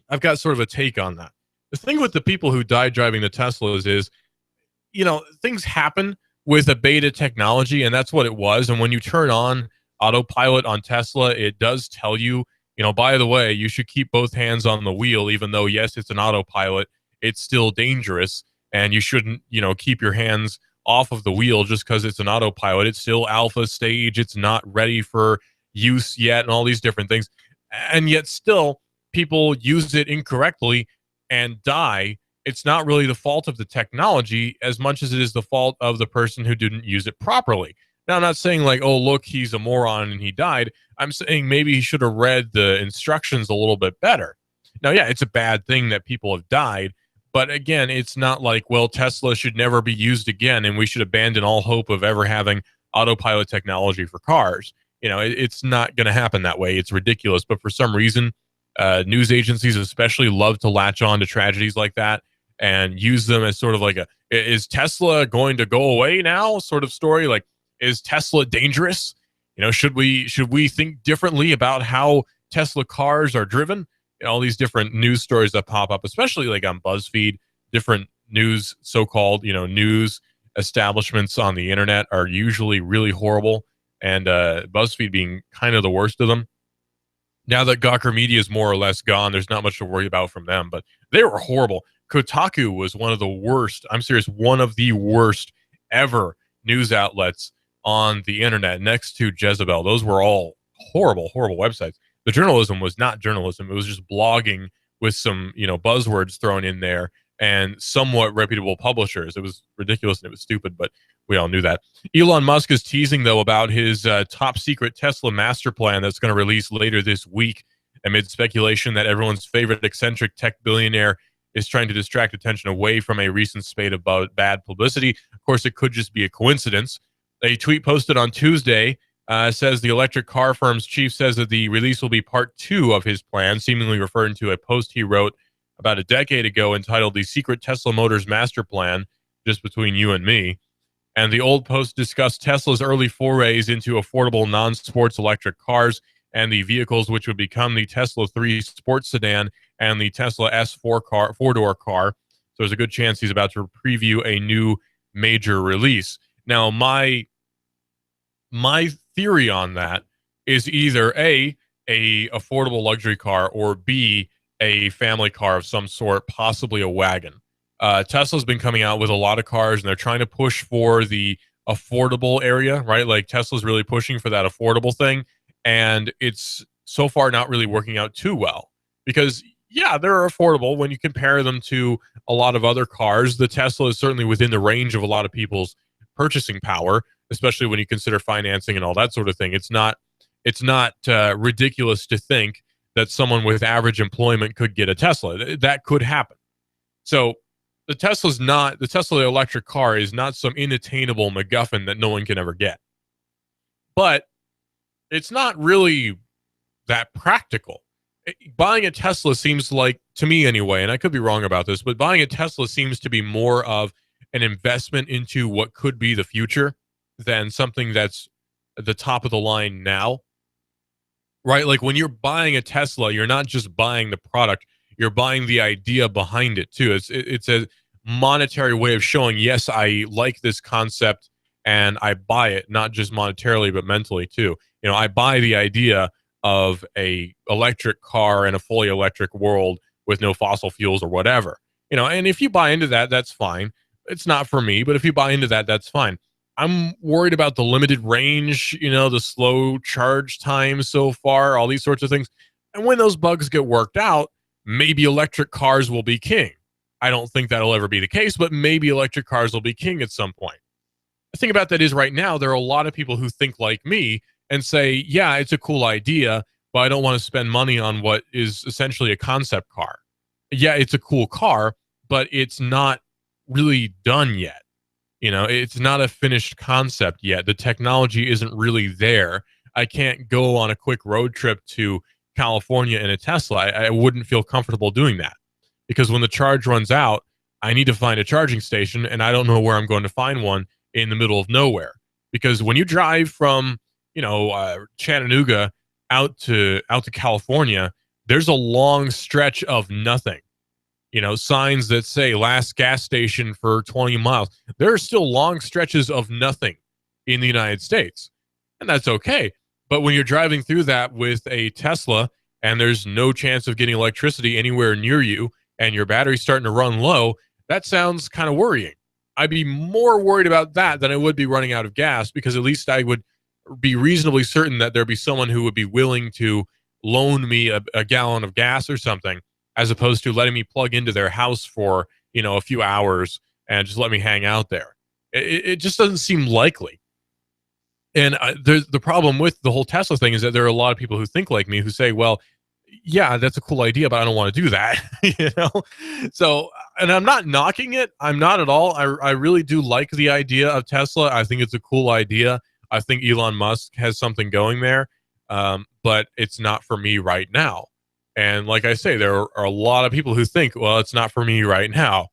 I've got sort of a take on that. The thing with the people who died driving the Teslas is, things happen with a beta technology, and that's what it was. And when you turn on autopilot on Tesla, it does tell you, by the way, you should keep both hands on the wheel, even though, yes, it's an autopilot, it's still dangerous. And you shouldn't, keep your hands off of the wheel just because it's an autopilot. It's still alpha stage. It's not ready for use yet, and all these different things. And yet still, people use it incorrectly and die. It's not really the fault of the technology as much as it is the fault of the person who didn't use it properly. Now, I'm not saying like, oh, look, he's a moron and he died. I'm saying maybe he should have read the instructions a little bit better. Now, yeah, it's a bad thing that people have died. But again, it's not like, well, Tesla should never be used again and we should abandon all hope of ever having autopilot technology for cars. It's not going to happen that way. It's ridiculous. But for some reason, news agencies especially love to latch on to tragedies like that and use them as sort of like is Tesla going to go away now sort of story? Like, is Tesla dangerous? Should we think differently about how Tesla cars are driven? All these different news stories that pop up, especially like on BuzzFeed, different news, so-called, news establishments on the internet are usually really horrible, and BuzzFeed being kind of the worst of them. Now that Gawker Media is more or less gone, there's not much to worry about from them, but they were horrible. Kotaku was one of the worst, I'm serious, one of the worst ever news outlets on the internet, next to Jezebel. Those were all horrible, horrible websites. The journalism was not journalism. It was just blogging with some, buzzwords thrown in there and somewhat reputable publishers. It was ridiculous and it was stupid, but we all knew that. Elon Musk is teasing, though, about his top secret Tesla master plan that's going to release later this week, amid speculation that everyone's favorite eccentric tech billionaire is trying to distract attention away from a recent spate of bad publicity. Of course, it could just be a coincidence. A tweet posted on Tuesday says the electric car firm's chief says that the release will be part 2 of his plan, seemingly referring to a post he wrote about a decade ago entitled The Secret Tesla Motors Master Plan, just between you and me. And the old post discussed Tesla's early forays into affordable non-sports electric cars and the vehicles which would become the Tesla 3 sports sedan and the Tesla S4 car, four-door car. So there's a good chance he's about to preview a new major release. Now, my theory on that is either A, affordable luxury car, or B, a family car of some sort, possibly a wagon. Tesla's been coming out with a lot of cars, and they're trying to push for the affordable area, right? Like Tesla's really pushing for that affordable thing, and it's so far not really working out too well because, yeah, they're affordable when you compare them to a lot of other cars. The Tesla is certainly within the range of a lot of people's purchasing power, especially when you consider financing and all that sort of thing. It's not ridiculous to think that someone with average employment could get a Tesla. That could happen. So the Tesla electric car is not some inattainable MacGuffin that no one can ever get. But it's not really that practical. Buying a Tesla seems like, to me anyway, and I could be wrong about this, but buying a Tesla seems to be more of an investment into what could be the future than something that's at the top of the line now. Right? Like when you're buying a Tesla, you're not just buying the product, you're buying the idea behind it too. It's a monetary way of showing, yes, I like this concept and I buy it, not just monetarily, but mentally too. I buy the idea of a electric car in a fully electric world with no fossil fuels or whatever. And if you buy into that, that's fine. It's not for me, but if you buy into that, that's fine. I'm worried about the limited range, the slow charge time so far, all these sorts of things. And when those bugs get worked out, maybe electric cars will be king. I don't think that'll ever be the case, but maybe electric cars will be king at some point. The thing about that is right now, there are a lot of people who think like me and say, yeah, it's a cool idea, but I don't want to spend money on what is essentially a concept car. Yeah, it's a cool car, but it's not really done yet. It's not a finished concept yet. The technology isn't really there. I can't go on a quick road trip to California in a Tesla. I wouldn't feel comfortable doing that because when the charge runs out, I need to find a charging station, and I don't know where I'm going to find one in the middle of nowhere. Because when you drive from, Chattanooga out to California, there's a long stretch of nothing. Signs that say last gas station for 20 miles. There are still long stretches of nothing in the United States. And that's okay. But when you're driving through that with a Tesla and there's no chance of getting electricity anywhere near you and your battery's starting to run low, that sounds kind of worrying. I'd be more worried about that than I would be running out of gas, because at least I would be reasonably certain that there'd be someone who would be willing to loan me a gallon of gas or something, as opposed to letting me plug into their house for, a few hours and just let me hang out there. It just doesn't seem likely. And there's the problem with the whole Tesla thing is that there are a lot of people who think like me, who say, well, yeah, that's a cool idea, but I don't want to do that. So, and I'm not knocking it. I'm not at all. I really do like the idea of Tesla. I think it's a cool idea. I think Elon Musk has something going there. But it's not for me right now. And like I say, there are a lot of people who think, well, it's not for me right now.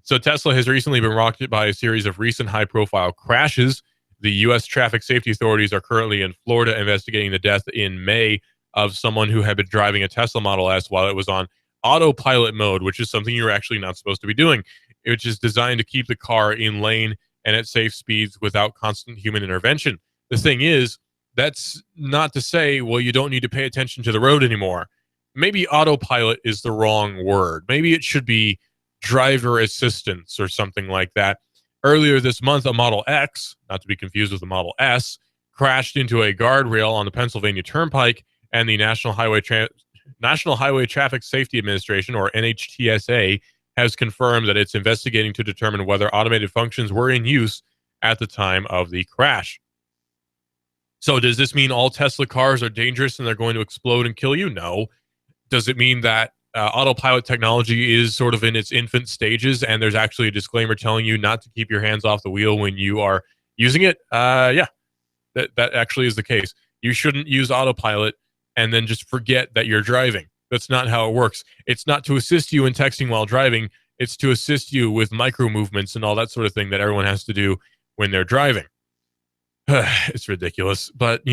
So Tesla has recently been rocked by a series of recent high-profile crashes. The U.S. traffic safety authorities are currently in Florida investigating the death in May of someone who had been driving a Tesla Model S while it was on autopilot mode, which is something you're actually not supposed to be doing, which is designed to keep the car in lane and at safe speeds without constant human intervention. The thing is, that's not to say, well, you don't need to pay attention to the road anymore. Maybe autopilot is the wrong word. Maybe it should be driver assistance or something like that. Earlier this month, a Model X, not to be confused with the Model S, crashed into a guardrail on the Pennsylvania Turnpike, and the National Highway Traffic Safety Administration, or NHTSA, has confirmed that it's investigating to determine whether automated functions were in use at the time of the crash. So does this mean all Tesla cars are dangerous and they're going to explode and kill you? No. Does it mean that autopilot technology is sort of in its infant stages and there's actually a disclaimer telling you not to keep your hands off the wheel when you are using it? Yeah, that actually is the case. You shouldn't use autopilot and then just forget that you're driving. That's not how it works. It's not to assist you in texting while driving. It's to assist you with micro movements and all that sort of thing that everyone has to do when they're driving. It's ridiculous. But,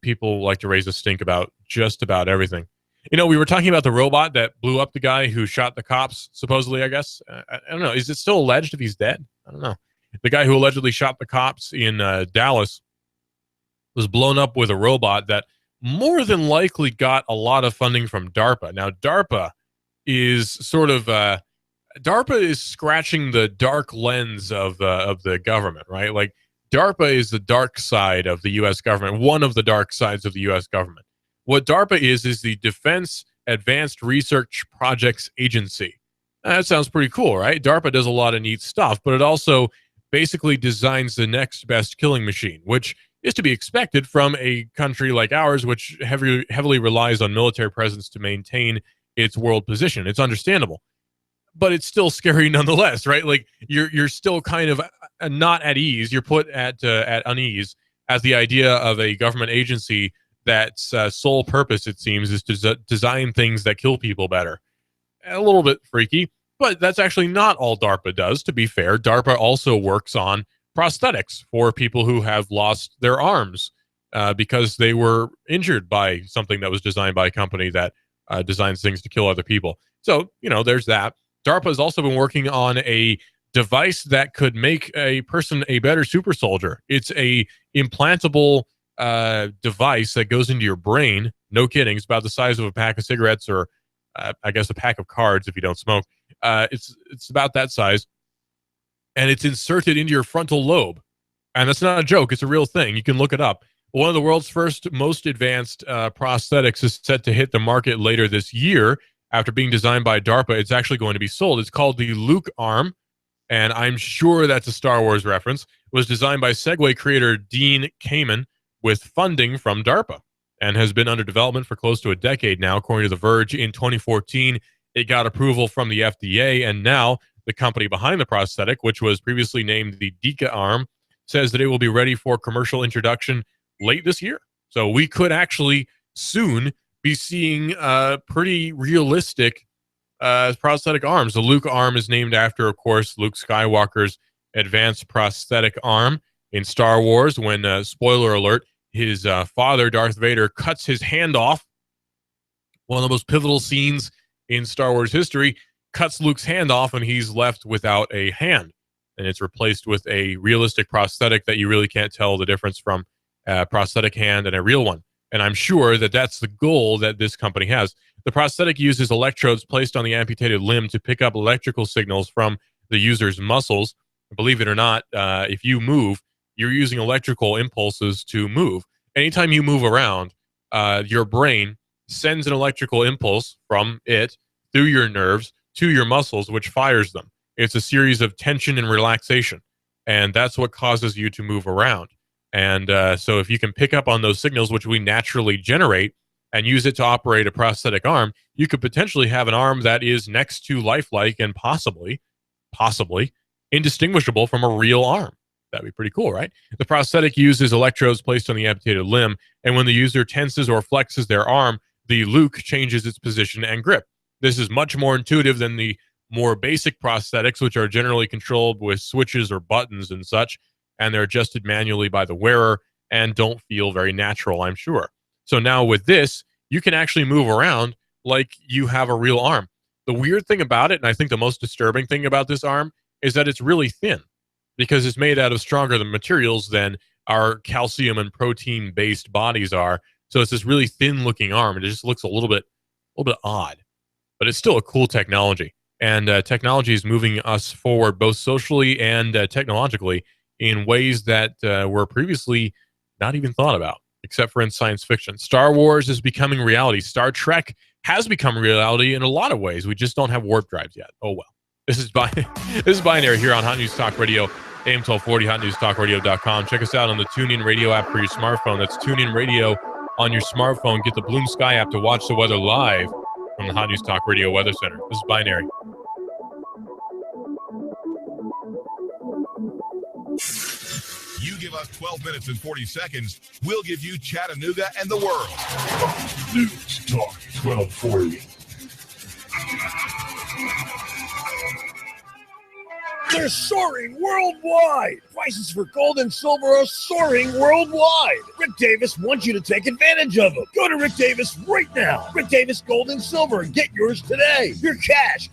people like to raise a stink about just about everything. We were talking about the robot that blew up the guy who shot the cops, supposedly, I guess. I don't know. Is it still alleged if he's dead? I don't know. The guy who allegedly shot the cops in Dallas was blown up with a robot that more than likely got a lot of funding from DARPA. Now, DARPA is DARPA is scratching the dark lens of the government, right? Like, DARPA is the dark side of the U.S. government, one of the dark sides of the U.S. government. What DARPA is the Defense Advanced Research Projects Agency. That sounds pretty cool, right? DARPA does a lot of neat stuff, but it also basically designs the next best killing machine, which is to be expected from a country like ours, which heavily relies on military presence to maintain its world position. It's understandable, but it's still scary nonetheless, right? Like you're still kind of not at ease. You're put at unease at the idea of a government agency that's sole purpose, it seems, is to design things that kill people better. A little bit freaky, but that's actually not all DARPA does. To be fair, DARPA also works on prosthetics for people who have lost their arms because they were injured by something that was designed by a company that designs things to kill other people. So, there's that. DARPA has also been working on a device that could make a person a better super soldier. It's a implantable device that goes into your brain. No kidding. It's about the size of a pack of cigarettes, or I guess a pack of cards if you don't smoke. It's about that size, and it's inserted into your frontal lobe. And that's not a joke. It's a real thing. You can look it up. One of the world's first, most advanced prosthetics is set to hit the market later this year. After being designed by DARPA, it's actually going to be sold. It's called the Luke Arm, and I'm sure that's a Star Wars reference. It was designed by Segway creator Dean Kamen with funding from DARPA, and has been under development for close to a decade now. According to The Verge, in 2014, it got approval from the FDA, and now the company behind the prosthetic, which was previously named the Dika Arm, says that it will be ready for commercial introduction late this year. So we could actually soon be seeing pretty realistic prosthetic arms. The Luke Arm is named after, of course, Luke Skywalker's advanced prosthetic arm in Star Wars, when, spoiler alert, his father, Darth Vader, cuts his hand off one of the most pivotal scenes in Star Wars history, cuts Luke's hand off and he's left without a hand. And it's replaced with a realistic prosthetic that you really can't tell the difference from a prosthetic hand and a real one. And I'm sure that that's the goal that this company has. The prosthetic uses electrodes placed on the amputated limb to pick up electrical signals from the user's muscles. Believe it or not, if you move, you're using electrical impulses to move. Anytime you move around, your brain sends an electrical impulse from it through your nerves to your muscles, which fires them. It's a series of tension and relaxation, and that's what causes you to move around. And so if you can pick up on those signals, which we naturally generate, and use it to operate a prosthetic arm, you could potentially have an arm that is next to lifelike and possibly indistinguishable from a real arm. That'd be pretty cool, right? The prosthetic uses electrodes placed on the amputated limb, and when the user tenses or flexes their arm, the Luke changes its position and grip. This is much more intuitive than the more basic prosthetics, which are generally controlled with switches or buttons and such, and they're adjusted manually by the wearer and don't feel very natural, I'm sure. So now with this, you can actually move around like you have a real arm. The weird thing about it, and I think the most disturbing thing about this arm, is that it's really thin because it's made out of stronger materials than our calcium and protein based bodies are. So it's this really thin looking arm. It just looks a little bit odd, but it's still a cool technology. And technology is moving us forward both socially and technologically in ways that were previously not even thought about, except for in science fiction. Star Wars is becoming reality. Star Trek has become reality in a lot of ways. We just don't have warp drives yet. Oh well. This is Binary here on Hot News Talk Radio, AM 1240, hotnewstalkradio.com. Check us out on the TuneIn Radio app for your smartphone. That's TuneIn Radio on your smartphone. Get the Bloom Sky app to watch the weather live from the Hot News Talk Radio Weather Center. This is Binary. You give us 12 minutes and 40 seconds, we'll give you Chattanooga and the world. News Talk 1240. They're soaring worldwide. Prices for gold and silver are soaring worldwide. Rick Davis wants you to take advantage of them. Go to Rick Davis right now. Rick Davis Gold and Silver and get yours today. Your cash,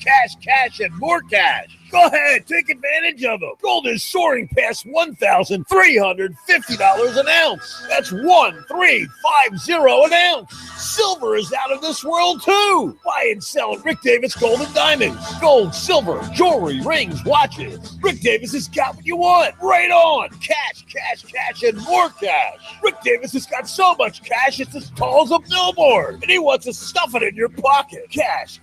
and more cash. Go ahead, take advantage of them. Gold is soaring past $1,350 an ounce. That's 1,350 an ounce. Silver is out of this world too. Buy and sell at Rick Davis Gold and Diamonds. Gold, silver, jewelry, rings, watches. Rick Davis has got what you want. Right on. Cash, and more cash. Rick Davis has got so much cash it's as tall as a billboard. And he wants to stuff it in your pocket. Cash,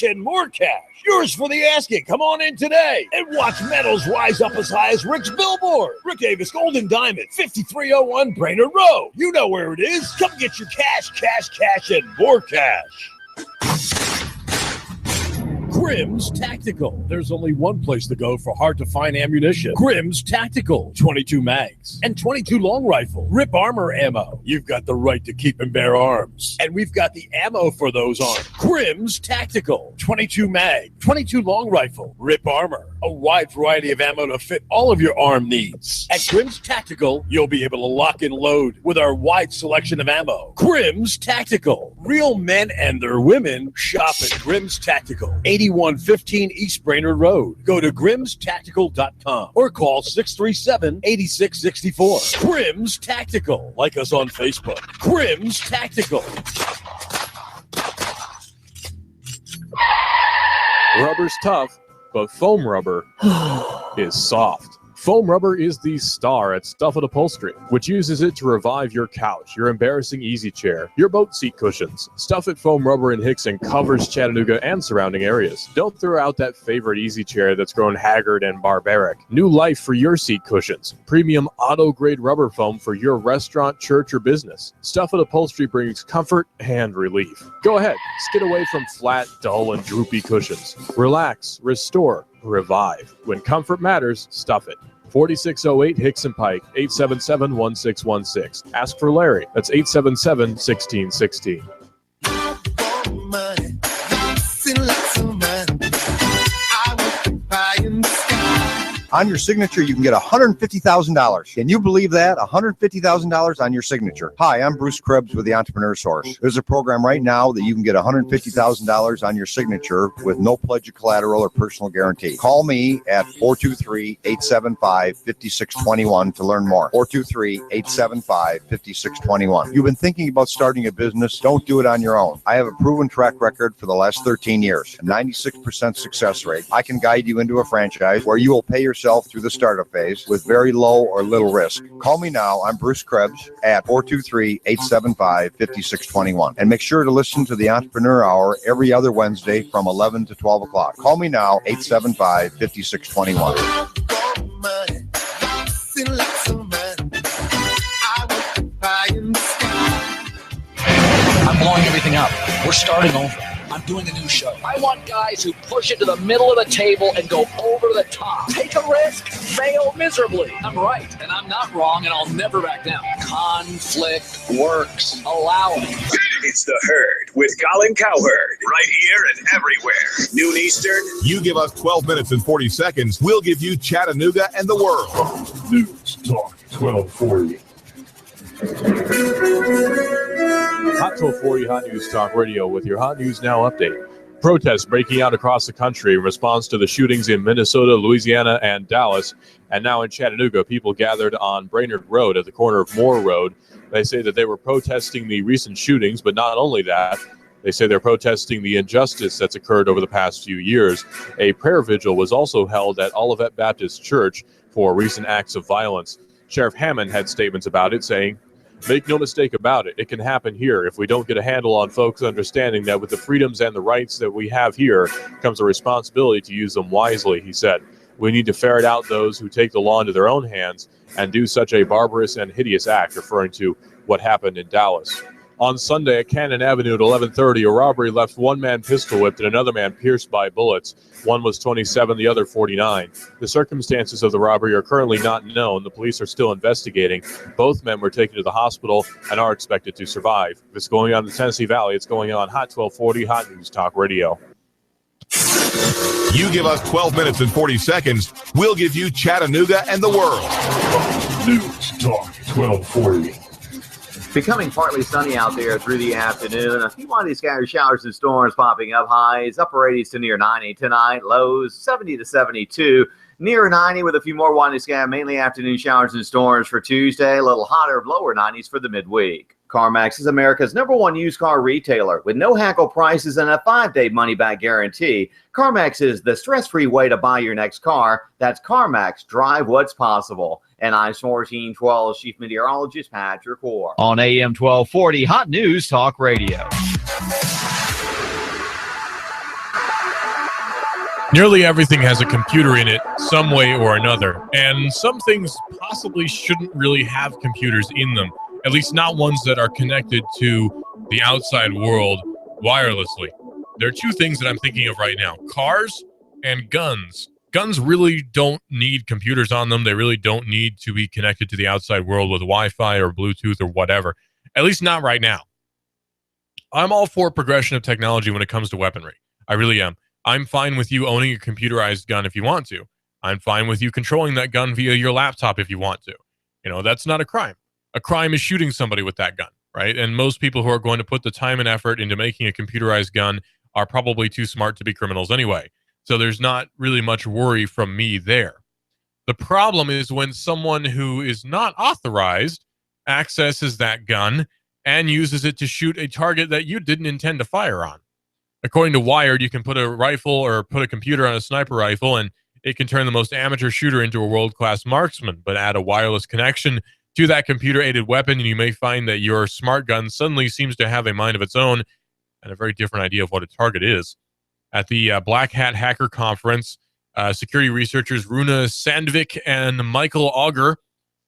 and more cash. Yours for the asking. Come on in today and watch metals rise up as high as Rick's billboard. Rick Davis Gold and Diamond, 5301 Brainerd Road. You know where it is. Come get your cash, and more cash. Grimm's Tactical. There's only one place to go for hard-to-find ammunition. Grimm's Tactical. 22 mags and 22 long rifle. Rip Armor ammo. You've got the right to keep and bear arms. And we've got the ammo for those arms. Grimm's Tactical. 22 mag, 22 long rifle. Rip Armor. A wide variety of ammo to fit all of your arm needs. At Grimm's Tactical, you'll be able to lock and load with our wide selection of ammo. Grimm's Tactical. Real men and their women shop at Grimm's Tactical. 8115 East Brainerd Road. Go to grimmstactical.com or call 637-8664. Grimm's Tactical. Like us on Facebook. Grimm's Tactical. Rubber's tough, but foam rubber is soft. Foam rubber is the star at Stuff It Upholstery, which uses it to revive your couch, your embarrassing easy chair, your boat seat cushions. Stuff It Foam Rubber in Hickson covers Chattanooga and surrounding areas. Don't throw out that favorite easy chair that's grown haggard and barbaric. New life for your seat cushions. Premium auto-grade rubber foam for your restaurant, church, or business. Stuff It Upholstery brings comfort and relief. Go ahead, skid away from flat, dull, and droopy cushions. Relax, restore, revive. When comfort matters, stuff it. 4608 Hickson Pike, 877-1616. Ask for Larry. That's 877-1616. On your signature, you can get $150,000. Can you believe that? $150,000 on your signature. Hi, I'm Bruce Krebs with the Entrepreneur Source. There's a program right now that you can get $150,000 on your signature with no pledge of collateral or personal guarantee. Call me at 423-875-5621 to learn more. 423-875-5621. You've been thinking about starting a business? Don't do it on your own. I have a proven track record for the last 13 years, a 96% success rate. I can guide you into a franchise where you will pay yourself through the startup phase with very low or little risk. Call me now. I'm Bruce Krebs at 423-875-5621. And make sure to listen to the Entrepreneur Hour every other Wednesday from 11 to 12 o'clock. Call me now, 875-5621. I'm blowing everything up. We're starting over. I'm doing a new show. I want guys who push it to the middle of the table and go over the top. Take a risk, fail miserably. I'm right, and I'm not wrong, and I'll never back down. Conflict works. Allow it. It's The Herd with Colin Cowherd. Right here and everywhere. Noon Eastern. You give us 12 minutes and 40 seconds, we'll give you Chattanooga and the world. News Talk 1240. Hot 1240 Hot News Talk Radio with your Hot News Now update. Protests breaking out across the country in response to the shootings in Minnesota, Louisiana, and Dallas. And now in Chattanooga, people gathered on Brainerd Road at the corner of Moore Road. They say that they were protesting the recent shootings, but not only that, they say they're protesting the injustice that's occurred over the past few years. A prayer vigil was also held at Olivet Baptist Church for recent acts of violence. Sheriff Hammond had statements about it, saying, "Make no mistake about it, it can happen here if we don't get a handle on folks understanding that with the freedoms and the rights that we have here comes a responsibility to use them wisely," he said. "We need to ferret out those who take the law into their own hands and do such a barbarous and hideous act," referring to what happened in Dallas. On Sunday at Cannon Avenue at 11:30, a robbery left one man pistol-whipped and another man pierced by bullets. One was 27, the other 49. The circumstances of the robbery are currently not known. The police are still investigating. Both men were taken to the hospital and are expected to survive. If it's going on in the Tennessee Valley, it's going on Hot 1240 Hot News Talk Radio. You give us 12 minutes and 40 seconds, we'll give you Chattanooga and the world. News Talk 1240. Becoming partly sunny out there through the afternoon. A few windy scattered showers and storms popping up. Highs upper 80s to near 90 tonight. Lows 70 to 72. Near 90 with a few more windy scattered, mainly afternoon showers and storms for Tuesday. A little hotter, lower 90s for the midweek. CarMax is America's #1 used car retailer with no hackle prices and a 5-day money-back guarantee. CarMax is the stress-free way to buy your next car. That's CarMax. Drive what's possible. And I'm 1412 Chief Meteorologist Patrick Orr. On AM 1240 Hot News Talk Radio. Nearly everything has a computer in it some way or another, and some things possibly shouldn't really have computers in them, at least not ones that are connected to the outside world wirelessly. There are two things that I'm thinking of right now: cars and guns. Guns really don't need computers on them. They really don't need to be connected to the outside world with Wi-Fi or Bluetooth or whatever, at least not right now. I'm all for progression of technology when it comes to weaponry. I really am. I'm fine with you owning a computerized gun if you want to. I'm fine with you controlling that gun via your laptop if you want to. You know, that's not a crime. A crime is shooting somebody with that gun, right? And most people who are going to put the time and effort into making a computerized gun are probably too smart to be criminals anyway. So there's not really much worry from me there. The problem is when someone who is not authorized accesses that gun and uses it to shoot a target that you didn't intend to fire on. According to Wired, you can put a rifle or put a computer on a sniper rifle and it can turn the most amateur shooter into a world-class marksman, but add a wireless connection to that computer-aided weapon and you may find that your smart gun suddenly seems to have a mind of its own and a very different idea of what a target is. At the Black Hat Hacker Conference, security researchers Runa Sandvik and Michael Auger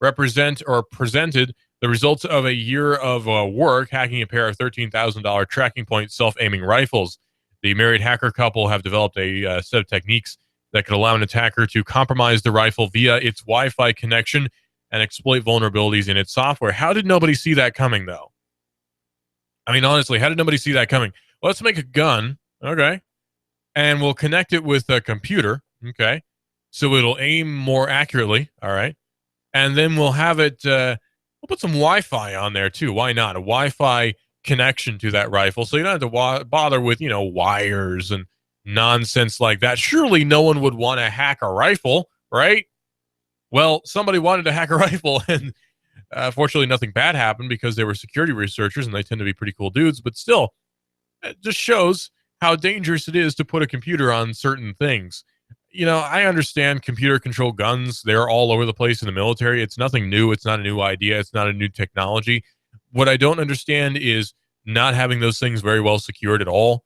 presented the results of a year of work hacking a pair of $13,000 tracking point self-aiming rifles. The married hacker couple have developed a set of techniques that could allow an attacker to compromise the rifle via its Wi-Fi connection and exploit vulnerabilities in its software. How did nobody see that coming, though? I mean, honestly, how did nobody see that coming? Well, let's make a gun, okay, and we'll connect it with a computer, okay, so it'll aim more accurately. All right. And then we'll have it, we'll put some Wi-Fi on there too. Why not? A Wi-Fi connection to that rifle. So you don't have to bother with, wires and nonsense like that. Surely no one would want to hack a rifle, right? Well, somebody wanted to hack a rifle, and fortunately nothing bad happened because they were security researchers and they tend to be pretty cool dudes. But still, it just shows how dangerous it is to put a computer on certain things. I understand computer controlled guns. They're all over the place in the military. It's nothing new. It's not a new idea. It's not a new technology. What I don't understand is not having those things very well secured at all.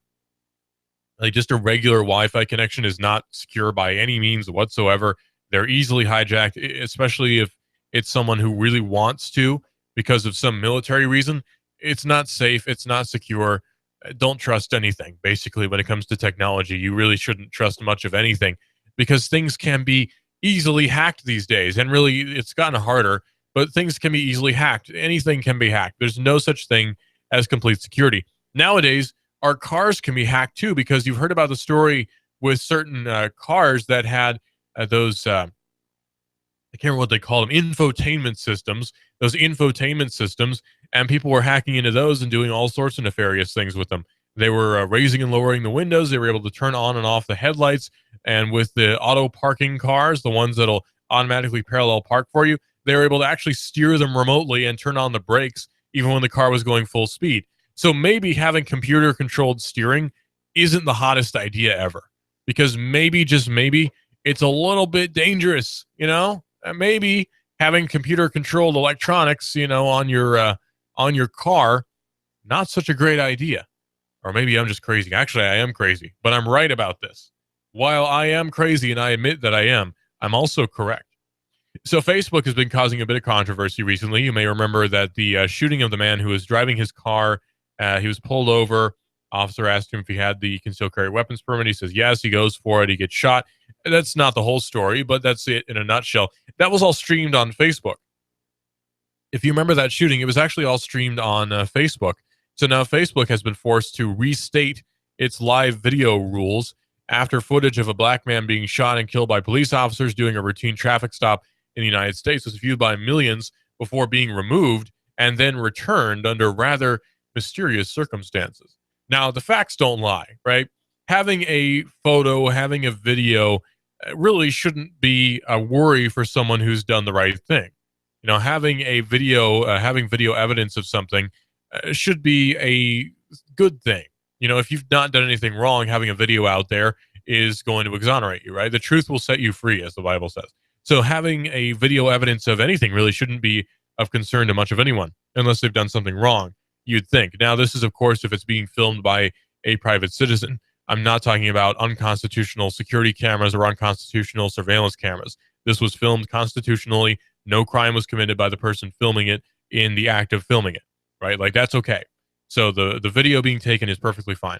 Like, just a regular Wi-Fi connection is not secure by any means whatsoever. They're easily hijacked, especially if it's someone who really wants to because of some military reason. It's not safe. It's not secure. Don't trust anything. Basically, when it comes to technology, you really shouldn't trust much of anything because things can be easily hacked these days. And really, it's gotten harder, but things can be easily hacked. Anything can be hacked. There's no such thing as complete security. Nowadays, our cars can be hacked too, because you've heard about the story with certain cars that had those, I can't remember what they call them, infotainment systems, and people were hacking into those and doing all sorts of nefarious things with them. They were raising and lowering the windows. They were able to turn on and off the headlights. And with the auto parking cars, the ones that'll automatically parallel park for you, they were able to actually steer them remotely and turn on the brakes even when the car was going full speed. So maybe having computer controlled steering isn't the hottest idea ever, because maybe, just maybe, it's a little bit dangerous, maybe having computer controlled electronics, on your car, not such a great idea. Or maybe I'm just crazy. Actually, I am crazy, but I'm right about this. While I am crazy, and I admit that I am, I'm also correct. So Facebook has been causing a bit of controversy recently. You may remember that the shooting of the man who was driving his car, he was pulled over. Officer asked him if he had the concealed carry weapons permit. He says yes. He goes for it. He gets shot. That's not the whole story, but that's it in a nutshell. That was all streamed on Facebook. If you remember that shooting, it was actually all streamed on Facebook. So now Facebook has been forced to restate its live video rules after footage of a black man being shot and killed by police officers doing a routine traffic stop in the United States was viewed by millions before being removed and then returned under rather mysterious circumstances. Now, the facts don't lie, right? Having a photo, having a video really shouldn't be a worry for someone who's done the right thing. Having a video, having video evidence of something should be a good thing. If you've not done anything wrong, having a video out there is going to exonerate you, right? The truth will set you free, as the Bible says. So having a video evidence of anything really shouldn't be of concern to much of anyone, unless they've done something wrong, you'd think. Now, this is, of course, if it's being filmed by a private citizen. I'm not talking about unconstitutional security cameras or unconstitutional surveillance cameras. This was filmed constitutionally. No crime was committed by the person filming it in the act of filming it, right? Like, that's okay. So the video being taken is perfectly fine.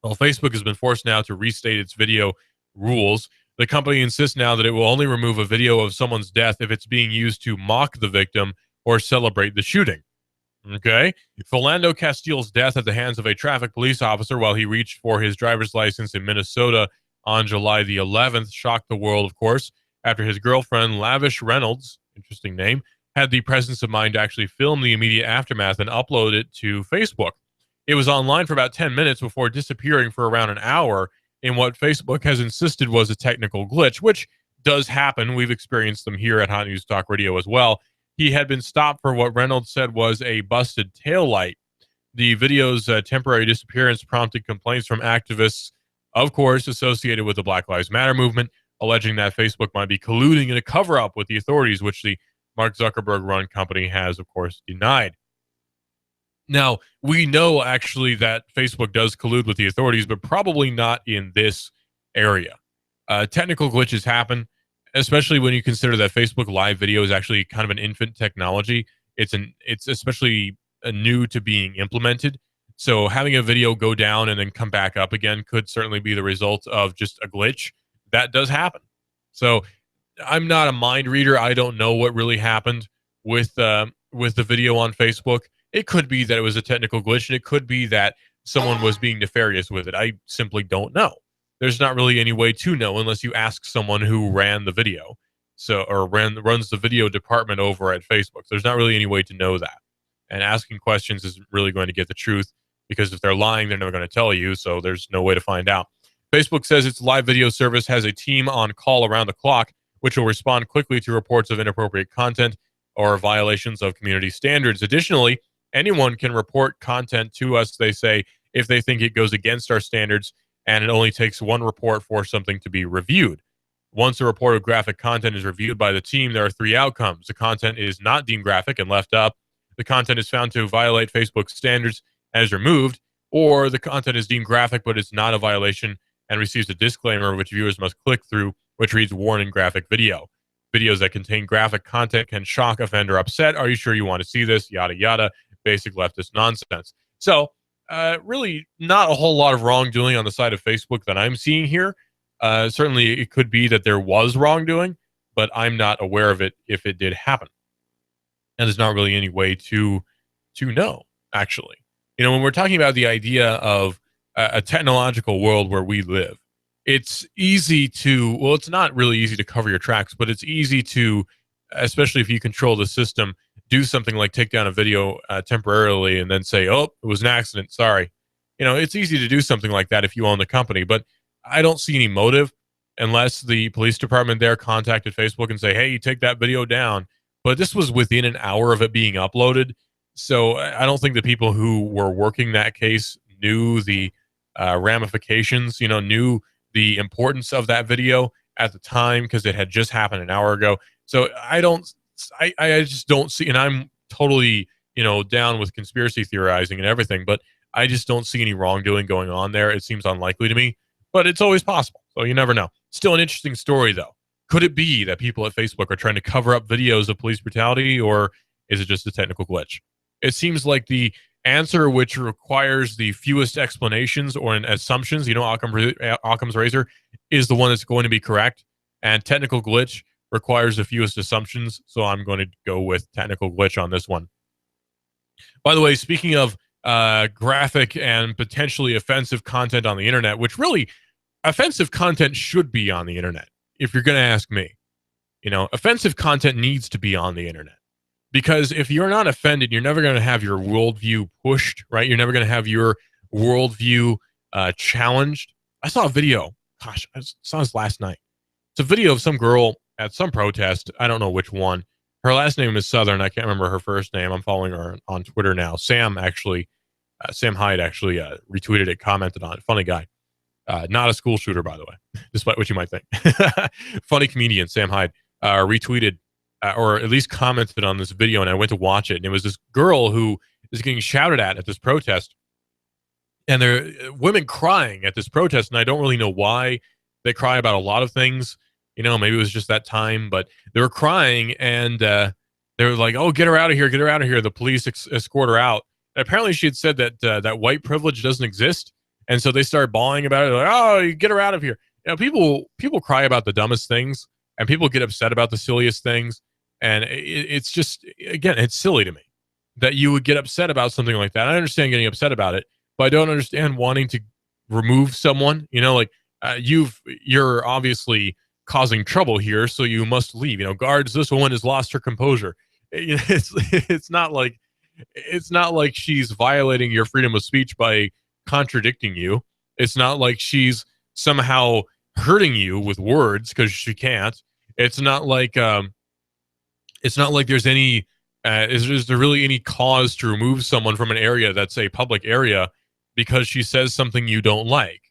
Well, Facebook has been forced now to restate its video rules. The company insists now that it will only remove a video of someone's death if it's being used to mock the victim or celebrate the shooting. Okay? Philando Castile's death at the hands of a traffic police officer while he reached for his driver's license in Minnesota on July the 11th shocked the world, of course, after his girlfriend, Lavish Reynolds, interesting name, had the presence of mind to actually film the immediate aftermath and upload it to Facebook. It was online for about 10 minutes before disappearing for around an hour in what Facebook has insisted was a technical glitch, which does happen. We've experienced them here at Hot News Talk Radio as well. He had been stopped for what Reynolds said was a busted taillight. The video's temporary disappearance prompted complaints from activists, of course, associated with the Black Lives Matter movement, alleging that Facebook might be colluding in a cover-up with the authorities, which the Mark Zuckerberg-run company has, of course, denied. Now, we know actually that Facebook does collude with the authorities, but probably not in this area. Technical glitches happen, especially when you consider that Facebook Live video is actually kind of an infant technology. It's especially new to being implemented. So having a video go down and then come back up again could certainly be the result of just a glitch. That does happen. So I'm not a mind reader. I don't know what really happened with the video on Facebook. It could be that it was a technical glitch, and it could be that someone was being nefarious with it. I simply don't know. there's not really any way to know unless you ask someone who ran the video. Or runs the video department over at Facebook. So there's not really any way to know that. And asking questions isn't really going to get the truth, because if they're lying, they're never going to tell you. So there's no way to find out. Facebook says its live video service has a team on call around the clock, which will respond quickly to reports of inappropriate content or violations of community standards. Additionally, anyone can report content to us, they say, if they think it goes against our standards, and it only takes one report for something to be reviewed. Once a report of graphic content is reviewed by the team, there are 3 outcomes. The content is not deemed graphic and left up. The content is found to violate Facebook's standards and is removed. Or the content is deemed graphic, but it's not a violation and receives a disclaimer which viewers must click through, which reads warning graphic video. Videos that contain graphic content can shock, offend, or upset. Are you sure you want to see this? Yada, yada. Basic leftist nonsense. So, really not a whole lot of wrongdoing on the side of Facebook that I'm seeing here. Certainly, it could be that there was wrongdoing, but I'm not aware of it if it did happen. And there's not really any way to know, actually. When we're talking about the idea of a technological world where we live, it's easy to, well, it's not really easy to cover your tracks, but it's easy to, especially if you control the system, do something like take down a video temporarily and then say, oh, it was an accident, sorry. It's easy to do something like that if you own the company, but I don't see any motive unless the police department there contacted Facebook and say, hey, you take that video down. But this was within an hour of it being uploaded. So I don't think the people who were working that case knew the ramifications, knew the importance of that video at the time, because it had just happened an hour ago. So I just don't see, and I'm totally, down with conspiracy theorizing and everything, but I just don't see any wrongdoing going on there. It seems unlikely to me, but it's always possible. So you never know. Still an interesting story, though. Could it be that people at Facebook are trying to cover up videos of police brutality, or is it just a technical glitch? It seems like the answer, which requires the fewest explanations or assumptions, Occam's razor, is the one that's going to be correct. And technical glitch requires the fewest assumptions, so I'm going to go with technical glitch on this one. By the way, speaking of graphic and potentially offensive content on the internet, which really offensive content should be on the internet, if you're going to ask me. Offensive content needs to be on the internet. Because if you're not offended, you're never going to have your worldview pushed, right? You're never going to have your worldview challenged. I saw a video. Gosh, I saw this last night. It's a video of some girl at some protest. I don't know which one. Her last name is Southern. I can't remember her first name. I'm following her on Twitter now. Sam Hyde actually retweeted it, commented on it. Funny guy. Not a school shooter, by the way, despite what you might think. Funny comedian, Sam Hyde, retweeted or at least commented on this video, and I went to watch it. And it was this girl who is getting shouted at this protest. And there are women crying at this protest, and I don't really know why. They cry about a lot of things. Maybe it was just that time, but they were crying, and they were like, oh, get her out of here, get her out of here. The police escort her out. And apparently she had said that that white privilege doesn't exist. And so they started bawling about it. Like, oh, you get her out of here. People cry about the dumbest things, and people get upset about the silliest things. And it's just, again, it's silly to me that you would get upset about something like that. I understand getting upset about it, but I don't understand wanting to remove someone. You're obviously causing trouble here, so you must leave. Guards, this woman has lost her composure. It's not like she's violating your freedom of speech by contradicting you. It's not like she's somehow hurting you with words, because she can't. It's not like there's any is there really any cause to remove someone from an area that's a public area because she says something you don't like.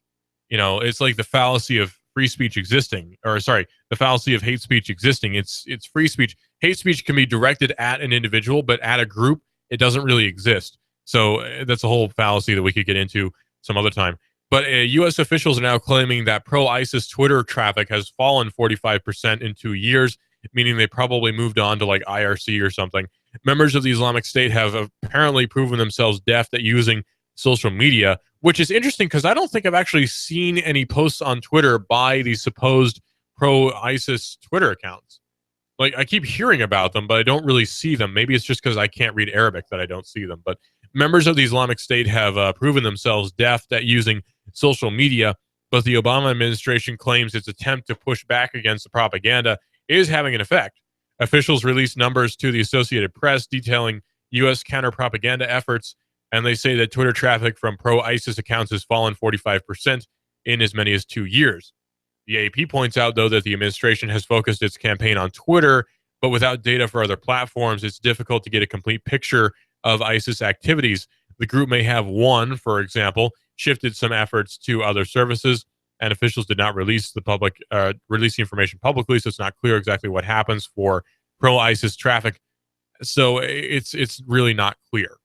It's like the fallacy of free speech existing, the fallacy of hate speech existing. It's free speech. Hate speech can be directed at an individual, but at a group, it doesn't really exist. So that's a whole fallacy that we could get into some other time. But U.S. officials are now claiming that pro-ISIS Twitter traffic has fallen 45% in 2 years, meaning they probably moved on to like IRC or something. Members of the Islamic State have apparently proven themselves deft at using social media, which is interesting because I don't think I've actually seen any posts on Twitter by the supposed pro-ISIS Twitter accounts. Like, I keep hearing about them, but I don't really see them. Maybe it's just because I can't read Arabic that I don't see them. But members of the Islamic State have proven themselves deft at using social media but the Obama administration claims its attempt to push back against the propaganda is having an effect. Officials released numbers to the Associated Press detailing U.S. counter-propaganda efforts, and they say that Twitter traffic from pro-ISIS accounts has fallen 45% in as many as 2 years. The AP points out, though, that the administration has focused its campaign on Twitter, but without data for other platforms, it's difficult to get a complete picture of ISIS activities. The group may have for example, shifted some efforts to other services, and officials did not release the information publicly, so it's not clear exactly what happens for pro-ISIS traffic. So it's really not clear.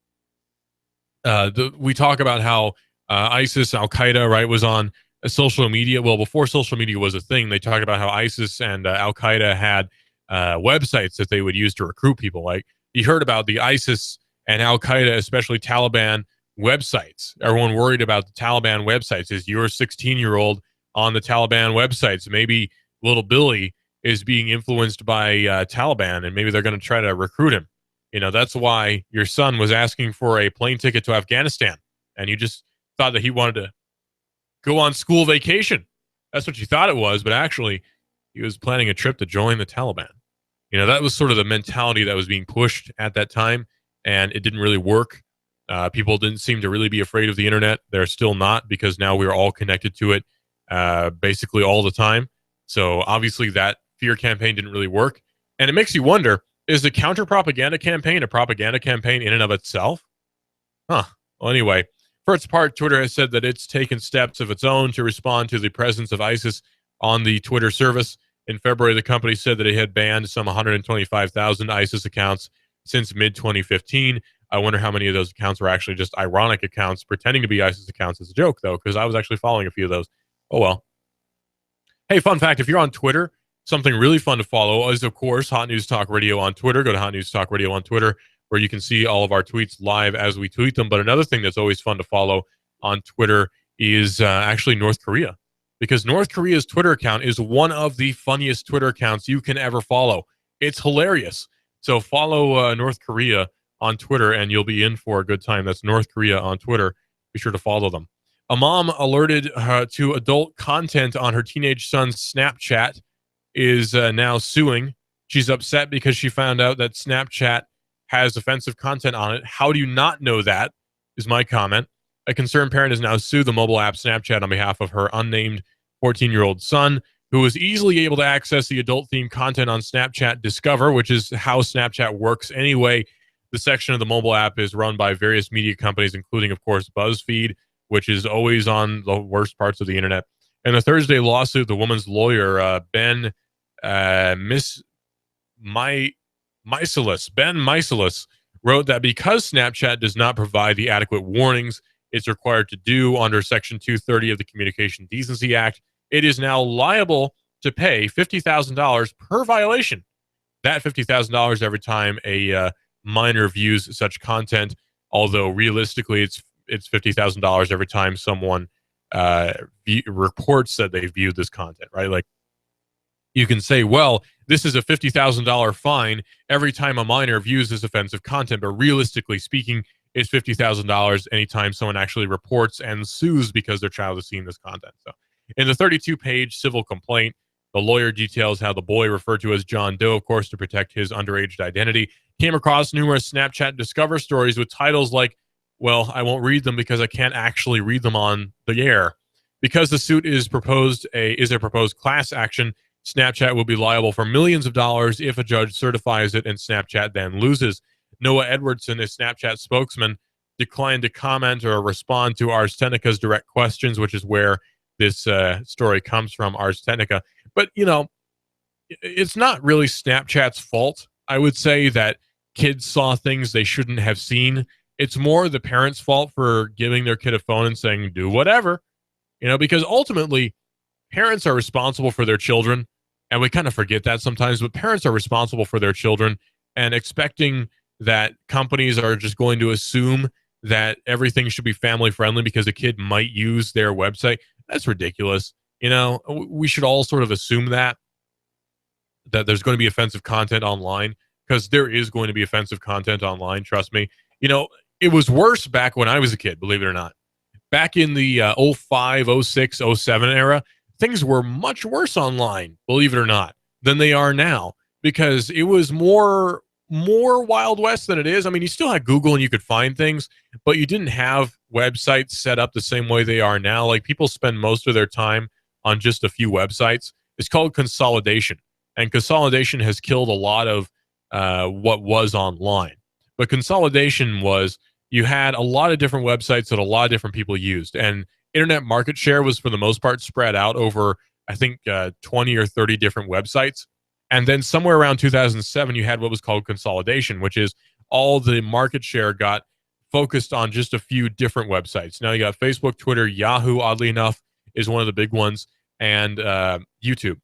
We talk about how ISIS, Al Qaeda, right, was on social media. Well, before social media was a thing, they talked about how ISIS and Al Qaeda had websites that they would use to recruit people. Like, you heard about the ISIS and Al Qaeda, especially Taliban websites. Everyone worried about the Taliban websites. Is your 16-year-old on the Taliban websites? Maybe little Billy is being influenced by Taliban, and maybe they're going to try to recruit him. That's why your son was asking for a plane ticket to Afghanistan, and you just thought that he wanted to go on school vacation. That's what you thought it was, but actually he was planning a trip to join the Taliban. That was sort of the mentality that was being pushed at that time, and it didn't really work. People didn't seem to really be afraid of the internet. They're still not, because now we're all connected to it basically all the time. So obviously that fear campaign didn't really work. And it makes you wonder, is the counter-propaganda campaign a propaganda campaign in and of itself? Well, anyway, for its part, Twitter has said that it's taken steps of its own to respond to the presence of ISIS on the Twitter service. In February, the company said that it had banned some 125,000 ISIS accounts since mid-2015. I wonder how many of those accounts were actually just ironic accounts pretending to be ISIS accounts as a joke, though, because I was actually following a few of those. Oh, well. Hey, fun fact, if you're on Twitter, something really fun to follow is, of course, Hot News Talk Radio on Twitter. Go to Hot News Talk Radio on Twitter, where you can see all of our tweets live as we tweet them. But another thing that's always fun to follow on Twitter is actually North Korea, because North Korea's Twitter account is one of the funniest Twitter accounts you can ever follow. It's hilarious. So follow North Korea on Twitter, and you'll be in for a good time. That's North Korea on Twitter. Be sure to follow them. A mom alerted to adult content on her teenage son's Snapchat is now suing. She's upset because she found out that Snapchat has offensive content on it. How do you not know that, is my comment. A concerned parent has now sued the mobile app Snapchat on behalf of her unnamed 14-year-old son, who was easily able to access the adult-themed content on Snapchat Discover, which is how Snapchat works anyway. The section of the mobile app is run by various media companies, including, of course, BuzzFeed, which is always on the worst parts of the internet. In a Thursday lawsuit, the woman's lawyer, Ben Meiselas, wrote that because Snapchat does not provide the adequate warnings it's required to do under Section 230 of the Communication Decency Act, it is now liable to pay $50,000 per violation. That $50,000 every time a minor views such content, although realistically it's $50,000 every time someone reports that they viewed this content, right? Like, you can say, well, this is a $50,000 fine every time a minor views this offensive content, but realistically speaking, it's $50,000 anytime someone actually reports and sues because their child has seen this content. So in the 32-page civil complaint, the lawyer details how the boy, referred to as John Doe, of course, to protect his underage identity, came across numerous Snapchat Discover stories with titles like, well, I won't read them because I can't actually read them on the air. Because the suit is a proposed class action, Snapchat will be liable for millions of dollars if a judge certifies it and Snapchat then loses. Noah Edwardson, a Snapchat spokesman, declined to comment or respond to Ars Technica's direct questions, which is where this story comes from, Ars Technica. But, it's not really Snapchat's fault. I would say that kids saw things they shouldn't have seen. It's more the parents' fault for giving their kid a phone and saying, do whatever, because ultimately parents are responsible for their children. And we kind of forget that sometimes, but parents are responsible for their children, and expecting that companies are just going to assume that everything should be family friendly because a kid might use their website. That's ridiculous. We should all sort of assume that there's going to be offensive content online, because there is going to be offensive content online. Trust me. It was worse back when I was a kid, believe it or not. back in the 05, 06, 07 era, things were much worse online, believe it or not, than they are now, because it was more Wild West than it is. I mean, you still had Google and you could find things, but you didn't have websites set up the same way they are now. Like, people spend most of their time on just a few websites. It's called consolidation, and consolidation has killed a lot of what was online. But consolidation was, you had a lot of different websites that a lot of different people used, and internet market share was for the most part spread out over, I think, 20 or 30 different websites. And then somewhere around 2007, you had what was called consolidation, which is all the market share got focused on just a few different websites. Now you got Facebook, Twitter, Yahoo, oddly enough, is one of the big ones, and YouTube.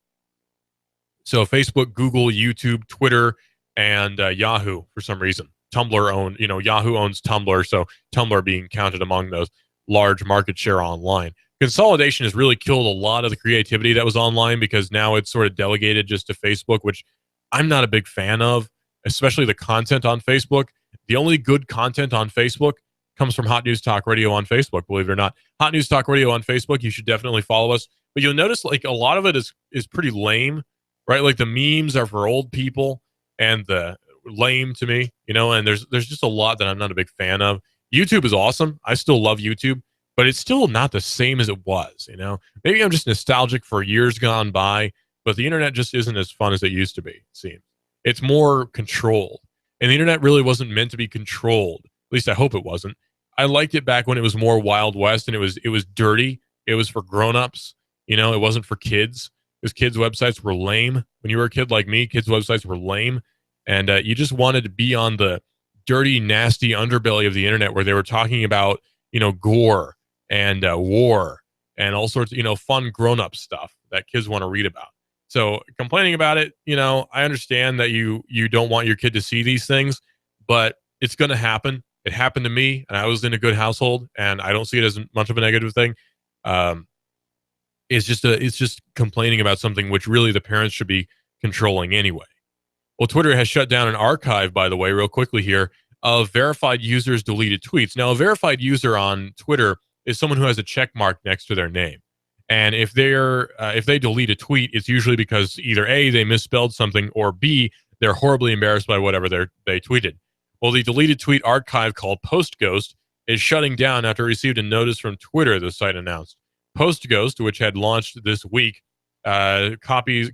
So Facebook, Google, YouTube, Twitter, and Yahoo for some reason. Tumblr Yahoo owns Tumblr, so Tumblr being counted among those large market share online. Consolidation has really killed a lot of the creativity that was online, because now it's sort of delegated just to Facebook, which I'm not a big fan of, especially the content on Facebook. The only good content on Facebook comes from Hot News Talk Radio on Facebook, believe it or not. Hot News Talk Radio on Facebook, you should definitely follow us. But you'll notice, like, a lot of it is pretty lame, right? Like, the memes are for old people, and the lame to me, and there's just a lot that I'm not a big fan of. YouTube is awesome. I still love YouTube, but it's still not the same as it was, Maybe I'm just nostalgic for years gone by, but the internet just isn't as fun as it used to be, it seems. It's more controlled, and the internet really wasn't meant to be controlled. At least I hope it wasn't. I liked it back when it was more Wild West, and it was dirty. It was for grown-ups, it wasn't for kids, because kids' websites were lame. When you were a kid like me, kids' websites were lame. And you just wanted to be on the dirty, nasty underbelly of the internet, where they were talking about, gore and war and all sorts of, fun grown-up stuff that kids want to read about. So complaining about it, I understand that you don't want your kid to see these things, but it's going to happen. It happened to me, and I was in a good household, and I don't see it as much of a negative thing. It's just complaining about something which really the parents should be controlling anyway. Well, Twitter has shut down an archive, by the way, real quickly here, of verified users' deleted tweets. Now, a verified user on Twitter is someone who has a check mark next to their name. And if they delete a tweet, it's usually because either A, they misspelled something, or B, they're horribly embarrassed by whatever they tweeted. Well, the deleted tweet archive, called PostGhost, is shutting down after it received a notice from Twitter, the site announced. PostGhost, which had launched this week, kept copies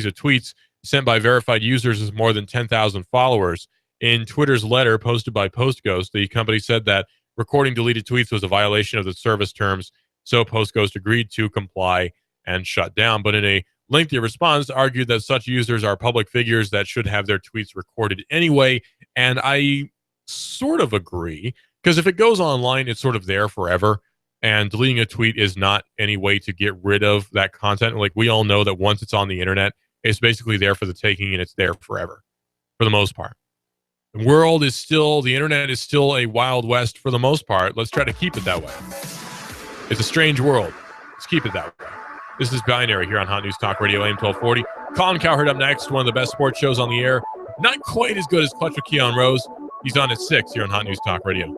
of tweets sent by verified users with more than 10,000 followers. In Twitter's letter posted by PostGhost, the company said that recording deleted tweets was a violation of the service terms, so PostGhost agreed to comply and shut down. But in a lengthy response, argued that such users are public figures that should have their tweets recorded anyway. And I sort of agree, because if it goes online, it's sort of there forever. And deleting a tweet is not any way to get rid of that content. Like, we all know that once it's on the internet, it's basically there for the taking, and it's there forever, for the most part. The internet is still a Wild West for the most part. Let's try to keep it that way. It's a strange world. Let's keep it that way. This is Binary here on Hot News Talk Radio, AM 1240. Colin Cowherd up next, one of the best sports shows on the air. Not quite as good as Clutch with Keon Rose. He's on at 6 here on Hot News Talk Radio.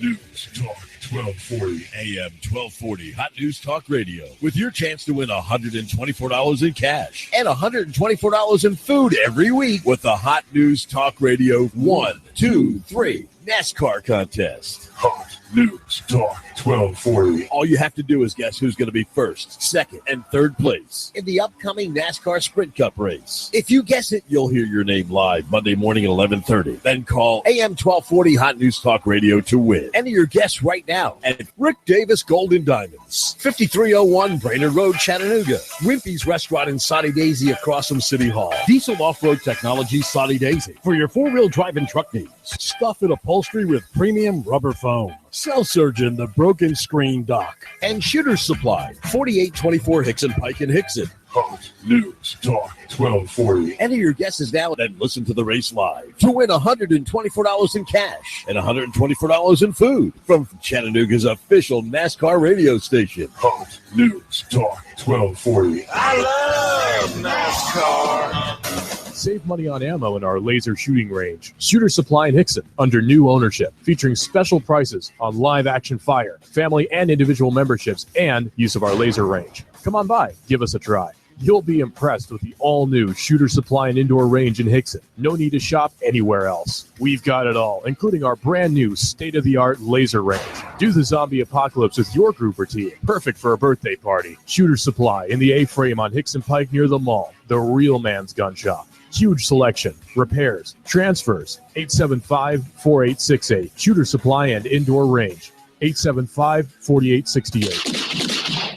News Talk 1240 AM 1240 Hot News Talk Radio, with your chance to win $124 in cash and $124 in food every week with the Hot News Talk Radio 1, 2, 3 NASCAR contest. Hot News Talk 1240. All you have to do is guess who's going to be first, second, and third place in the upcoming NASCAR Sprint Cup race. If you guess it, you'll hear your name live Monday morning at 11:30. Then call AM 1240 Hot News Talk Radio to win. Enter your guess right now at Rick Davis Golden Diamonds, 5301 Brainerd Road, Chattanooga. Wimpy's Restaurant in Soddy Daisy across from City Hall. Diesel Off-Road Technology Soddy Daisy for your four-wheel drive and truck needs. Stuff and upholstery with premium rubber foam. Cell Surgeon, the Broken Screen Dock. And Shooter Supply, 4824 Hickson Pike in Hickson. Hot News Talk 1240. Enter your guesses now and listen to the race live to win $124 in cash and $124 in food from Chattanooga's official NASCAR radio station. Hot News Talk 1240. I love NASCAR. Save money on ammo in our laser shooting range. Shooter Supply in Hickson, under new ownership, featuring special prices on live action fire, family and individual memberships, and use of our laser range. Come on by, give us a try. You'll be impressed with the all-new Shooter Supply and Indoor Range in Hickson. No need to shop anywhere else. We've got it all, including our brand-new state-of-the-art laser range. Do the zombie apocalypse with your group or team. Perfect for a birthday party. Shooter Supply in the A-frame on Hickson Pike near the mall. The real man's gun shop. Huge selection, repairs, transfers. 875-4868. Shooter Supply and Indoor Range. 875-4868.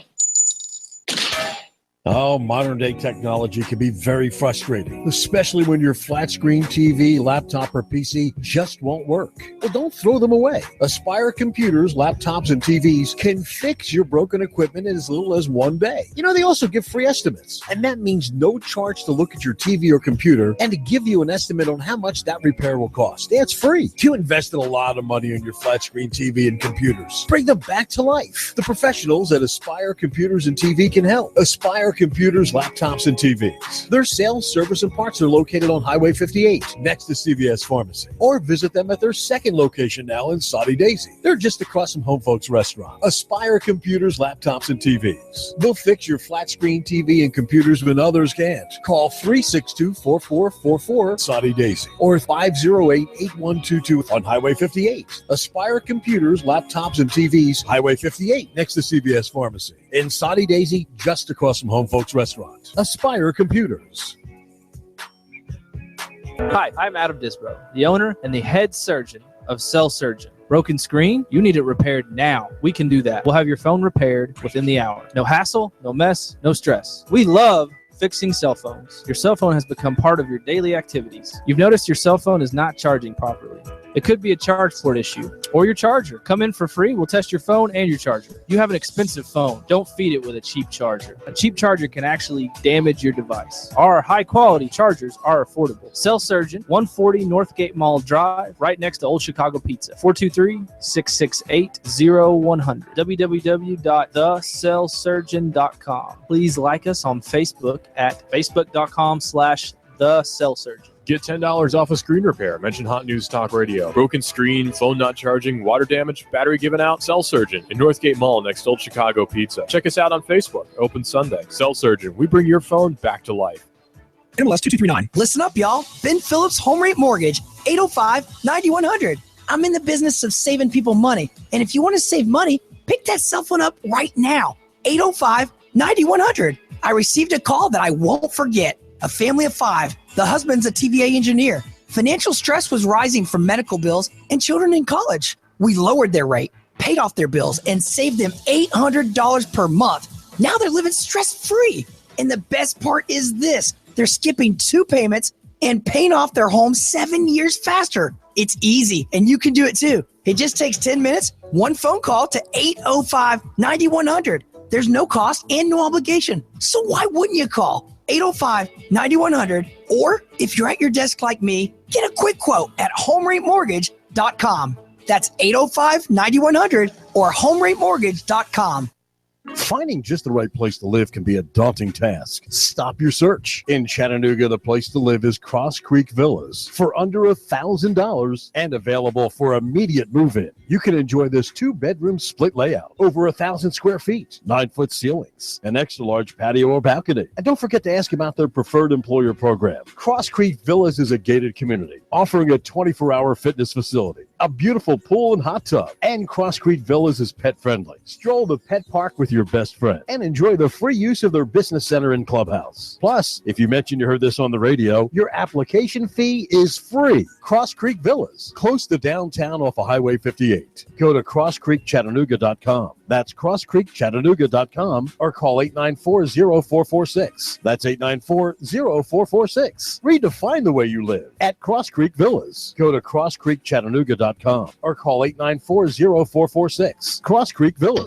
Oh, modern day technology can be very frustrating, especially when your flat screen TV, laptop, or PC just won't work. Well, don't throw them away. Aspire computers, laptops, and TVs can fix your broken equipment in as little as 1 day. You know, they also give free estimates, and that means no charge to look at your TV or computer and to give you an estimate on how much that repair will cost. It's free. You invested a lot of money on your flat screen TV and computers. Bring them back to life. The professionals at Aspire Computers and TV can help. Aspire computers, laptops, and TVs. Their sales, service, and parts are located on Highway 58 next to CVS Pharmacy. Or visit them at their second location now in Saudi Daisy. They're just across from Home Folks Restaurant. Aspire computers, laptops, and TVs. They'll fix your flat screen TV and computers when others can't. Call 362-4444 Saudi Daisy or 508-8122 on Highway 58. Aspire computers, laptops, and TVs, Highway 58 next to CVS Pharmacy. In Saudi Daisy, just across from Home Folks Restaurant. Aspire Computers. Hi, I'm Adam Disbro, the owner and the head surgeon of Cell Surgeon. Broken screen? You need it repaired now. We can do that. We'll have your phone repaired within the hour. No hassle, no mess, no stress. We love fixing cell phones. Your cell phone has become part of your daily activities. You've noticed your cell phone is not charging properly. It could be a charge port issue or your charger. Come in for free. We'll test your phone and your charger. You have an expensive phone. Don't feed it with a cheap charger. A cheap charger can actually damage your device. Our high-quality chargers are affordable. Cell Surgeon, 140 Northgate Mall Drive, right next to Old Chicago Pizza. 423-668-0100. www.thecellsurgeon.com. Please like us on Facebook at facebook.com/thecellsurgeon. Get $10 off a screen repair. Mention Hot News Talk Radio. Broken screen, phone not charging, water damage, battery given out. Cell Surgeon in Northgate Mall next to Old Chicago Pizza. Check us out on Facebook. Open Sunday. Cell Surgeon. We bring your phone back to life. MLS 2239. Listen up, y'all. Ben Phillips Home Rate Mortgage, 805-9100. I'm in the business of saving people money. And if you want to save money, pick that cell phone up right now. 805-9100. I received a call that I won't forget. A family of 5. The husband's a TVA engineer. Financial stress was rising from medical bills and children in college. We lowered their rate, paid off their bills, and saved them $800 per month. Now they're living stress-free. And the best part is this. They're skipping 2 payments and paying off their home 7 years faster. It's easy, and you can do it too. It just takes 10 minutes, 1 phone call to 805-9100. There's no cost and no obligation. So why wouldn't you call? 805-9100, or if you're at your desk like me, get a quick quote at homeratemortgage.com. That's 805-9100 or homeratemortgage.com. Finding just the right place to live can be a daunting task. Stop your search. In Chattanooga, the place to live is Cross Creek Villas for under $1,000 and available for immediate move-in. You can enjoy this 2-bedroom split layout, over 1,000 square feet, 9-foot ceilings, an extra large patio or balcony. And don't forget to ask about their preferred employer program. Cross Creek Villas is a gated community offering a 24-hour fitness facility, a beautiful pool and hot tub, and Cross Creek Villas is pet friendly. Stroll the pet park with your best friend and enjoy the free use of their business center and clubhouse. Plus, if you mention you heard this on the radio, your application fee is free. Cross Creek Villas, close to downtown off of Highway 58. Go to crosscreekchattanooga.com. That's crosscreekchattanooga.com or call 894-0446. That's 894-0446. Redefine the way you live at Cross Creek Villas. Go to crosscreekchattanooga.com or call 894-0446. Cross Creek Villas.